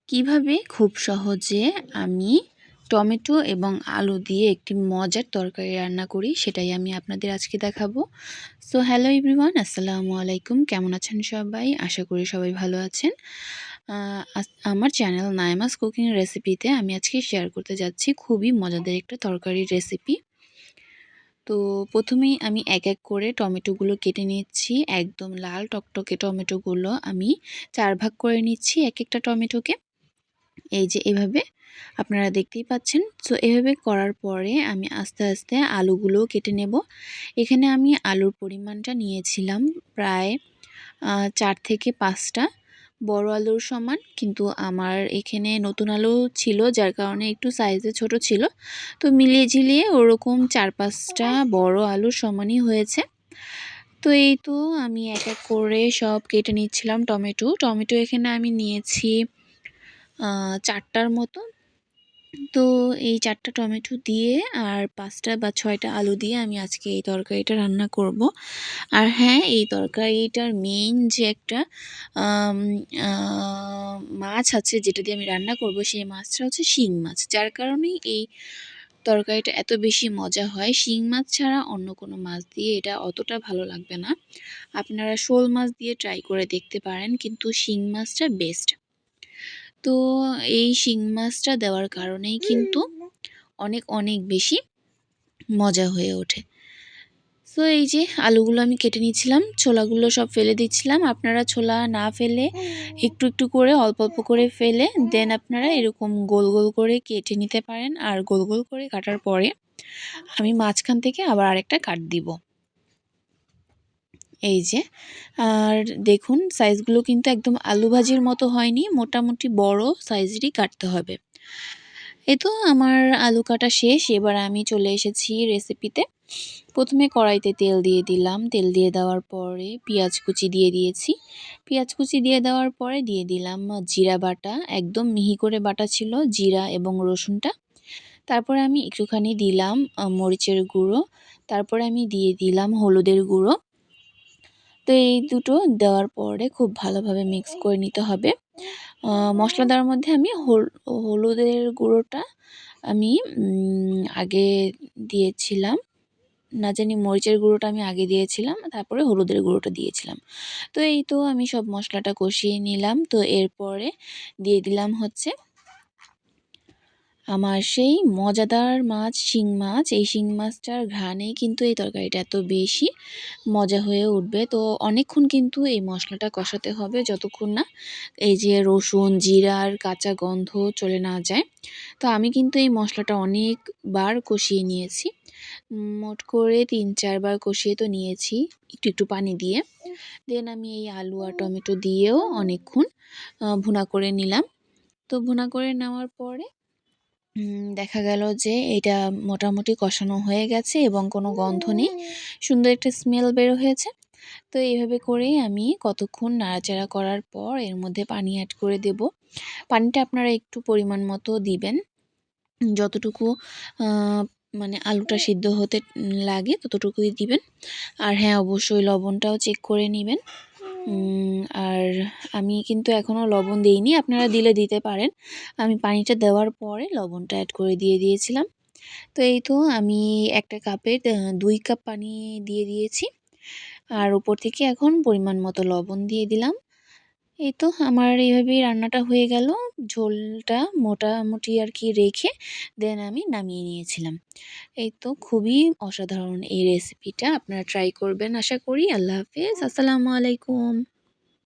কিভাবে খুব সহজে আমি টমেটো এবং আলু দিয়ে একটি মজার তরকারি রান্না করি সেটাই আমি আপনাদের আজকে দেখাবো। সো হ্যালো এভরিওয়ান, আসসালামু আলাইকুম। কেমন আছেন সবাই? আশা করি সবাই ভালো আছেন। আমার চ্যানেল নাইমাস কুকিং রেসিপিতে আমি আজকে শেয়ার করতে যাচ্ছি খুবই মজাদার একটা তরকারির রেসিপি। তো প্রথমেই আমি এক এক করে টমেটোগুলো কেটে নিচ্ছি। একদম লাল টকটকে টমেটোগুলো আমি 4 ভাগ করে নিচ্ছি এক একটা টমেটোকে। এই যে এভাবে আপনারা দেখতেই পাচ্ছেন। সো এভাবে করার পরে আমি আস্তে আস্তে আলুগুলো কেটে নেব। এখানে আমি আলুর পরিমাণটা নিয়েছিলাম প্রায় 4 থেকে 5টা বড় আলুর সমান, কিন্তু আমার এখানে নতুন আলু ছিল যার কারণে একটু সাইজে ছোট ছিল। তো মিলিয়ে ঝিলিয়ে ওরকম 4-5টা বড় আলুর সমানই হয়েছে। তো এই তো আমি এক এক করে সব কেটে নিচ্ছিলাম টমেটো এখানে আমি নিয়েছি 4টার মতো। তো এই 4টা টমেটো দিয়ে আর 5টা বা 6টা আলু দিয়ে আমি আজকে এই তরকারিটা রান্না করব। আর হ্যাঁ, এই তরকারিটার মেইন যে একটা আম আ মাছ আছে যেটা দিয়ে আমি রান্না করব, সেই মাছটা হচ্ছে শিং মাছ। যার কারণেই এই তরকারিটা এত বেশি মজা হয়। শিং মাছ ছাড়া অন্য কোনো মাছ দিয়ে এটা অতটা ভালো লাগবে না। আপনারা শোল মাছ দিয়ে ট্রাই করে দেখতে পারেন, কিন্তু শিং মাছটা বেস্ট। তো এই শিং মাছটা দেওয়ার কারণেই কিন্তু অনেক অনেক বেশি মজা হয়ে ওঠে। সো এই যে আলুগুলো আমি কেটে নিচ্ছিলাম, ছোলাগুলো সব ফেলে দিচ্ছিলাম। আপনারা ছোলা না ফেলে একটু একটু করে অল্প অল্প করে ফেলে দেন আপনারা এরকম গোল গোল করে কেটে নিতে পারেন। আর গোল গোল করে কাটার পরে আমি মাঝখান থেকে আবার আরেকটা কাট দিব। এই যে, আর দেখুন সাইজগুলো কিন্তু একদম আলু ভাজির মতো হয়নি, মোটামুটি বড় সাইজেরই কাটতে হবে। এই তো আমার আলু কাটা শেষ। এবার আমি চলে এসেছি রেসিপিতে। প্রথমে কড়াইতে তেল দিয়ে দিলাম। তেল দিয়ে দেওয়ার পরে পেঁয়াজ কুচি দিয়ে দিয়েছি। পেঁয়াজ কুচি দিয়ে দেওয়ার পরে দিয়ে দিলাম জিরা বাটা, একদম মিহি করে বাটা ছিল জিরা এবং রসুনটা। তারপরে আমি একটুখানি দিলাম মরিচের গুঁড়ো। তারপরে আমি দিয়ে দিলাম হলুদের গুঁড়ো। তো এই দুটো দেওয়ার পরে খুব ভালোভাবে মিক্স করে নিতে হবে। মশলা দেওয়ার মধ্যে আমি হলুদের গুঁড়োটা আমি আগে দিয়েছিলাম। না জানি মরিচের গুঁড়োটা আমি আগে দিয়েছিলাম, তারপরে হলুদের গুঁড়োটা দিয়েছিলাম। তো এই তো আমি সব মশলাটা কষিয়ে নিলাম। তো এরপরে দিয়ে দিলাম হচ্ছে আমার সেই মজাদার মাছ শিং মাছ। এই শিং মাছটার ঘ্রাণেই কিন্তু এই তরকারিটা এত বেশি মজা হয়ে উঠবে। তো অনেকক্ষণ কিন্তু এই মশলাটা কষাতে হবে, যতক্ষণ না এই যে রসুন জিরার কাঁচা গন্ধ চলে না যায়। তো আমি কিন্তু এই মশলাটা অনেকবার কষিয়ে নিয়েছি, মোট করে 3-4 বার কষিয়ে তো নিয়েছি একটু একটু পানি দিয়ে। দেন আমি এই আলু আর টমেটো দিয়েও অনেকক্ষণ ভুনা করে নিলাম। তো ভুনা করে নেওয়ার পরে দেখা গেল যে এটা মোটামুটি কষানো হয়ে গেছে এবং কোনো গন্ধ নেই, সুন্দর একটা স্মেল বের হয়েছে। তো এইভাবে করেই আমি কতক্ষণ নাড়াচাড়া করার পর এর মধ্যে পানি অ্যাড করে দেব। পানিটা আপনারা একটু পরিমাণ মতো দিবেন, যতটুকু মানে আলুটা সিদ্ধ হতে লাগে ততটুকুই দিবেন। আর হ্যাঁ, অবশ্যই লবণটাও চেক করে নেবেন। আর আমি কিন্তু এখনও লবণ দিইনি, আপনারা দিলে দিতে পারেন। আমি পানিটা দেওয়ার পরে লবণটা অ্যাড করে দিয়েছিলাম। তো এই তো আমি একটা কাপের 2 কাপ পানি দিয়ে দিয়েছি। আর উপর থেকে এখন পরিমাণ মতো লবণ দিয়ে দিলাম। এই তো আমার এইভাবেই রান্নাটা হয়ে গেল। ঝোলটা মোটামুটি আর কি রেখে দেন আমি নামিয়ে নিয়েছিলাম। এই তো খুবই অসাধারণ এই রেসিপিটা। আপনারা ট্রাই করবেন আশা করি। আল্লাহ হাফেজ। আসসালামু আলাইকুম।